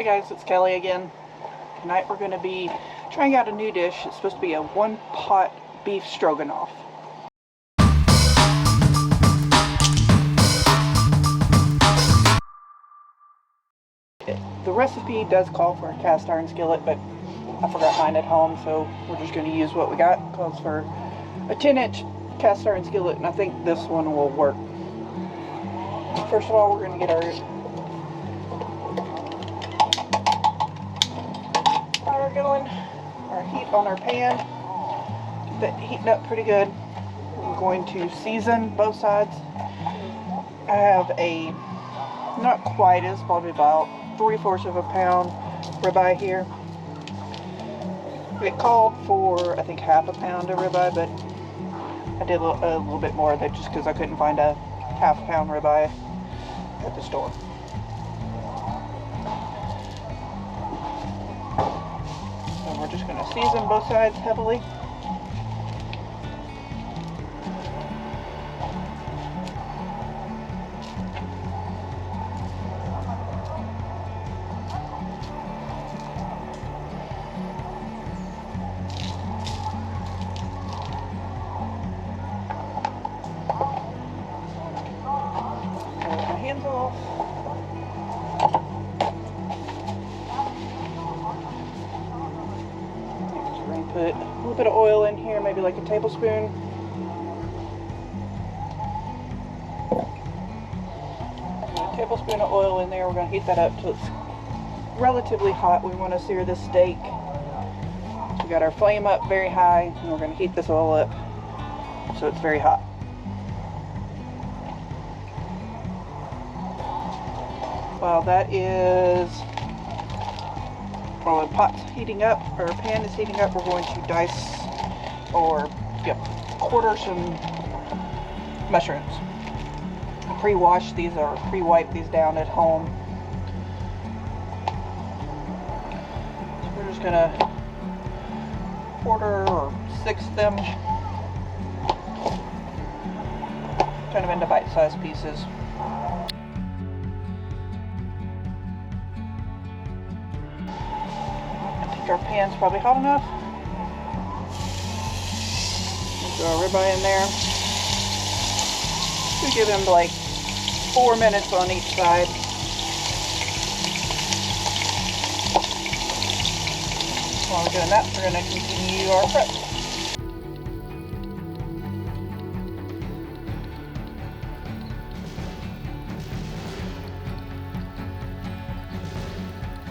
Hi guys, it's Kelly again. Tonight we're going to be trying out a new dish. It's supposed to be a one-pot beef stroganoff. The recipe does call for a cast iron skillet, but I forgot mine at home, so we're just going to use what we got. It calls for a 10-inch cast iron skillet, and I think this one will work. First of all, we're going to get our fire going, our heat on our pan, get that heating up pretty good. We're going to season both sides. I have a, not quite as, probably about 3/4 of a pound ribeye here. It called for, I think, half a pound of ribeye, but I did a little bit more of that just because I couldn't find a half pound ribeye at the store. So we're just going to season both sides heavily. Hands off. We're going to put a little bit of oil in here, maybe like a tablespoon. A tablespoon of oil in there. We're going to heat that up till it's relatively hot. We want to sear this steak. So we got our flame up very high, and we're going to heat this oil up so it's very hot. While that is, while the pot's heating up, or pan is heating up, we're going to dice or quarter some mushrooms. Pre-wash these or pre-wipe these down at home. So we're just gonna quarter or sixth them, kind of into bite-sized pieces. Our pan's probably hot enough. Throw our ribeye in there. We give them like 4 minutes on each side. While we're doing that, we're going to continue our prep.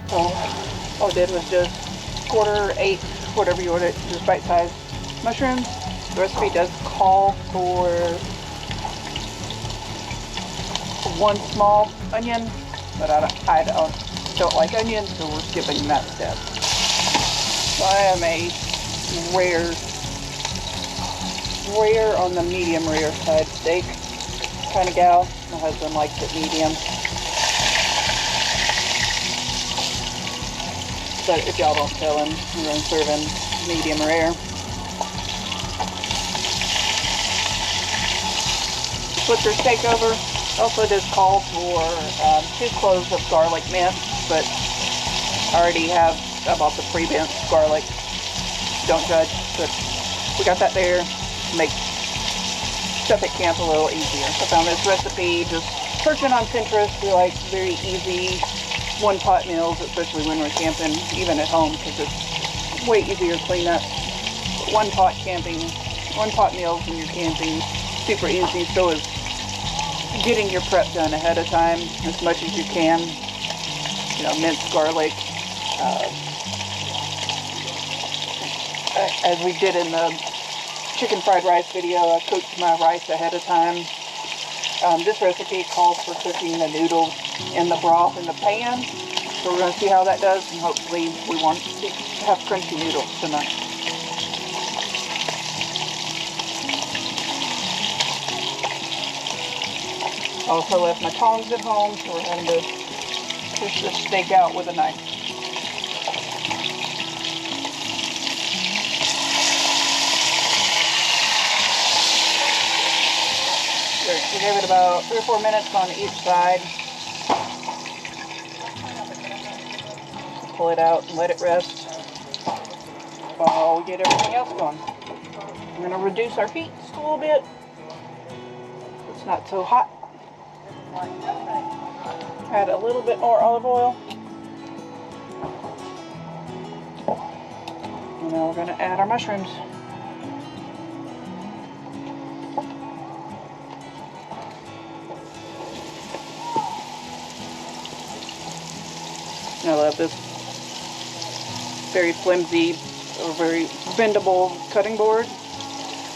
So all I did was just quarter, eighth, whatever you order, just bite-sized mushrooms. The recipe does call for 1 small onion, but I don't like onions, so we're skipping that step. So I am a rare on the medium rare side steak kind of gal. My husband likes it medium. But if y'all don't tell him, we're going to serve him medium rare. Flip your steak over. Also does call for 2 cloves of garlic minced, but I already have, I bought the pre-minced garlic. Don't judge, but we got that there to make stuff at camp a little easier. I found this recipe just searching on Pinterest for like very easy one-pot meals, especially when we're camping, even at home, because it's way easier to clean up. One-pot meals when you're camping, super easy. So is getting your prep done ahead of time as much as you can. You know, minced garlic, as we did in the chicken fried rice video, I cooked my rice ahead of time. This recipe calls for cooking the noodles in the broth in the pan. So we're going to see how that does, and hopefully we want to have crunchy noodles tonight. I also left my tongs at home, so we're going to push this steak out with a knife. We gave it about 3 or 4 minutes on each side. pull it out and let it rest while we get everything else going. I'm going to reduce our heat just a little bit. It's not so hot. Add a little bit more olive oil. And now we're going to add our mushrooms. I love this very flimsy or very bendable cutting board.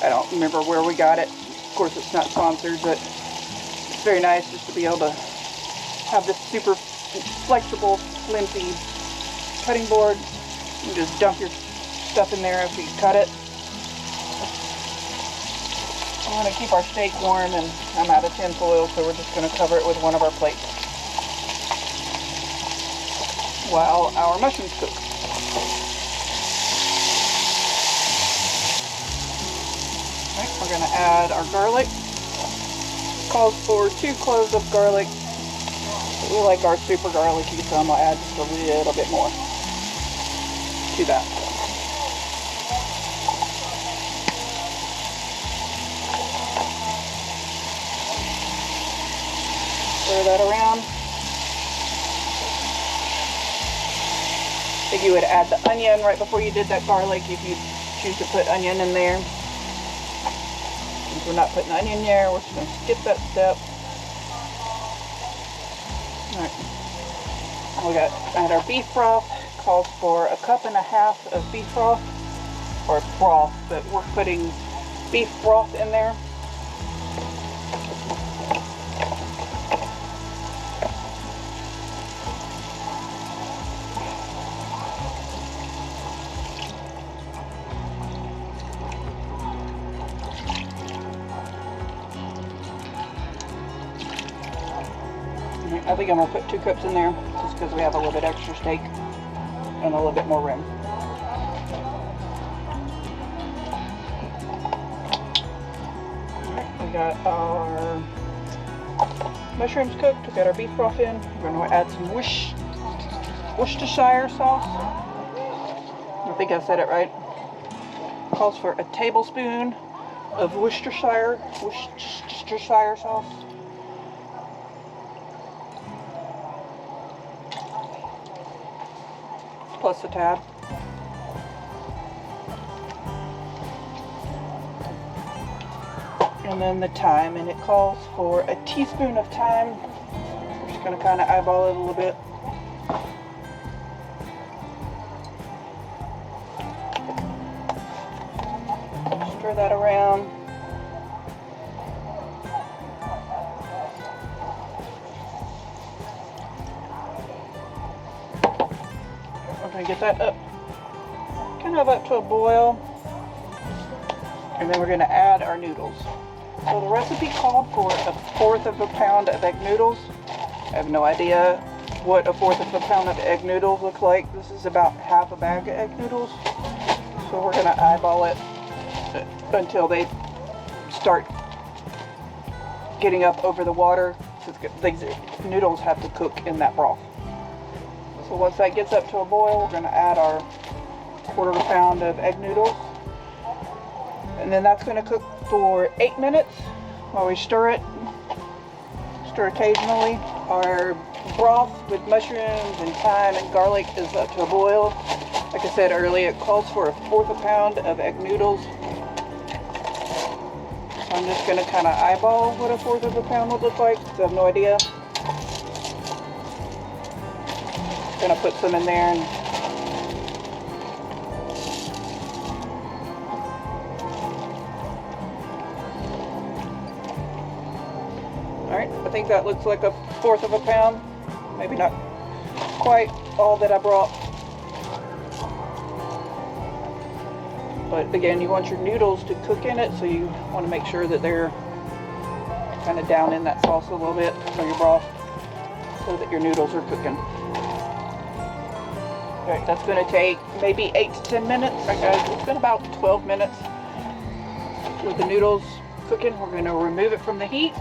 I don't remember where we got it. Of course, it's not sponsored, but it's very nice just to be able to have this super flexible, flimsy cutting board. You just dump your stuff in there after you cut it. I want to keep our steak warm, and I'm out of tin foil, so we're just going to cover it with one of our plates while our mushrooms cook. Alright, we're going to add our garlic. Calls for 2 cloves of garlic. We like our super garlicky, so I'm going to add just a little bit more to that. Stir that around. I think you would add the onion right before you did that garlic if you choose to put onion in there. Since we're not putting onion there, we're just going to skip that step. Alright. We got add our beef broth. Calls for 1.5 cups of beef broth, or broth, but we're putting beef broth in there. I think I'm going to put 2 cups in there just because we have a little bit extra steak and a little bit more room. Alright, we got our mushrooms cooked. We got our beef broth in. We're going to add some Worcestershire sauce. I think I said it right. Calls for a tablespoon of Worcestershire sauce. Plus a tab. And then the thyme, and it calls for a teaspoon of thyme. We're just going to kind of eyeball it a little bit. Stir that around. We're going to get that up, kind of up to a boil, and then we're going to add our noodles. So the recipe called for 1/4 pound of egg noodles. I have no idea what 1/4 pound of egg noodles look like. This is about half a bag of egg noodles. So we're going to eyeball it until they start getting up over the water. These noodles have to cook in that broth. So once that gets up to a boil, we're going to add our 1/4 pound of egg noodles. And then that's going to cook for 8 minutes while we stir it. Stir occasionally. Our broth with mushrooms and thyme and garlic is up to a boil. Like I said earlier, it calls for 1/4 pound of egg noodles. So I'm just going to kind of eyeball what 1/4 pound would look like, because I have no idea. Going to put some in there and alright, I think that looks like 1/4 pound. Maybe not quite all that I brought. But again, you want your noodles to cook in it, so you want to make sure that they're kind of down in that sauce a little bit, or your broth, so that your noodles are cooking. Alright, that's going to take maybe 8 to 10 minutes. Alright guys, it's been about 12 minutes with the noodles cooking. We're going to remove it from the heat.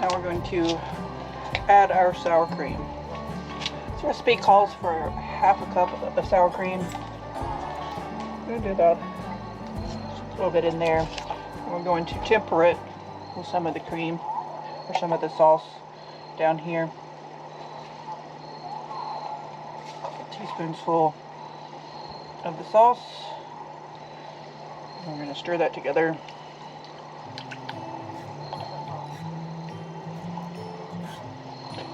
Now we're going to add our sour cream. This recipe calls for half a cup of sour cream. I'm going to do about a little bit in there. We're going to temper it with some of the cream or some of the sauce down here. A teaspoonful of the sauce. We're going to stir that together.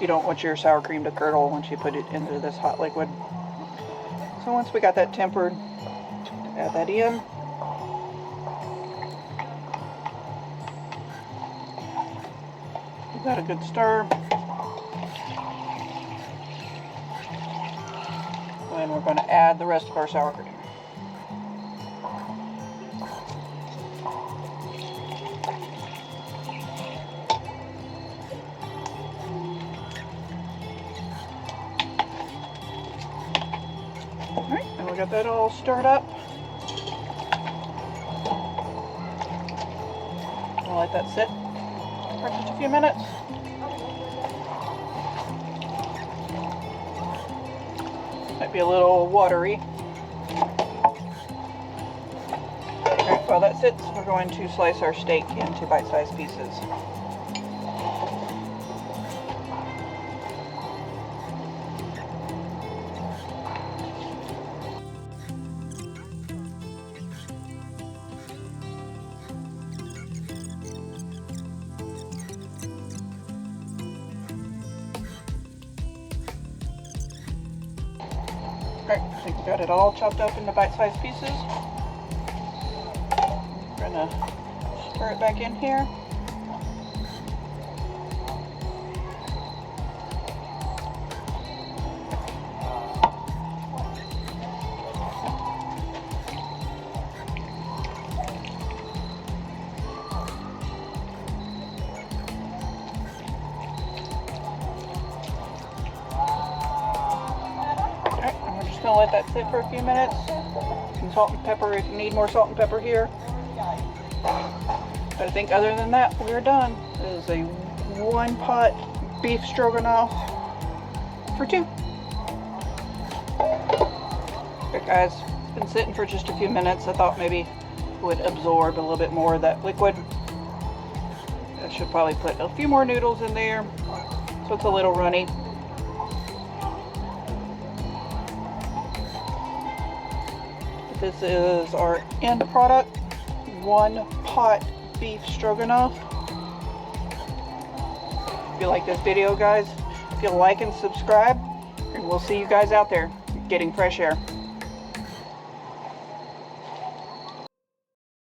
You don't want your sour cream to curdle once you put it into this hot liquid. So once we got that tempered, add that in. Give that a good stir. And we're going to add the rest of our sour cream. Alright, and we got that all stirred up. I'll let that sit for just a few minutes. Might be a little watery. Alright, while that sits, we're going to slice our steak into bite-sized pieces. Alright, I think we got it all chopped up into bite-sized pieces. We're going to stir it back in here. Gonna let that sit for a few minutes. Some salt and pepper if you need more salt and pepper here. But I think other than that, we're done. This is a 1-pot beef stroganoff for 2. Okay guys, it's been sitting for just a few minutes. I thought maybe it would absorb a little bit more of that liquid. I should probably put a few more noodles in there so it's a little runny. This is our end product, 1-pot beef stroganoff. If you like this video guys, if you like and subscribe, and we'll see you guys out there getting fresh air.